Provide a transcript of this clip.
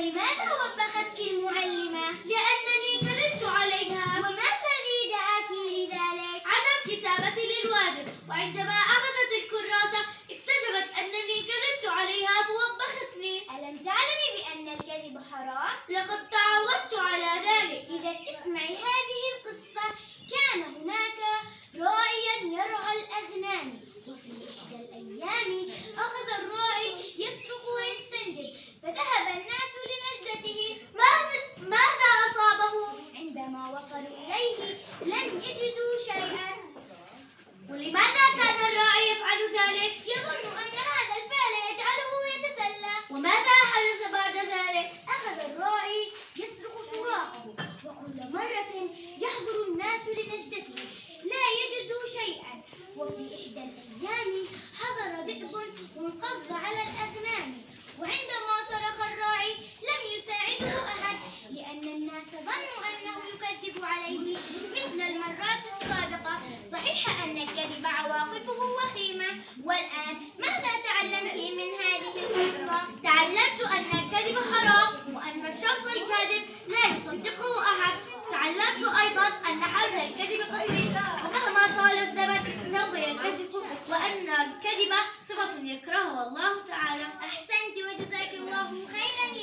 ولماذا وبختك المعلمة؟ لأنني كذبت عليها. وما الذي دعاك لذلك؟ عدم كتابتي للواجب، وعندما أخذت الكراسة اكتشفت أنني كذبت عليها فوبختني. ألم تعلمي بأن الكذب حرام؟ لقد تعودت على ذلك. إذا اسمعي هذه القصة. كان هناك راعيا يرعى الأغنام، وفي إحدى الأيام أخذ الراعي يصرخ ويستنجد، فذهب الناس لنجدته. ماذا أصابه؟ عندما وصلوا إليه لم يجدوا شيئا. ولماذا كان الراعي يفعل ذلك؟ يظن أن هذا الفعل يجعله يتسلى. وماذا حدث بعد ذلك؟ أخذ الراعي يصرخ صراخه، وكل مرة يحضر الناس لنجدته لا يجدوا شيئا. وفي إحدى الأيام حضر ذئب وانقض على الأغنام، وعندما صرخ الراعي لم يساعده أحد، لأن الناس ظنوا أنه يكذب عليه مثل المرات السابقة. صحيح أن الكذب عواقبه وخيمة. والآن ماذا تعلمت من هذه القصة؟ تعلمت أن الكذب حرام، وأن الشخص الكاذب لا يصدقه أحد. تعلمت أيضا أن حبل الكذب قصير، ومهما طال الزمن سوف ينكشف، وأن الكذب صفة يكرهها الله تعالى. أحسنت وجزاك الله خيرا.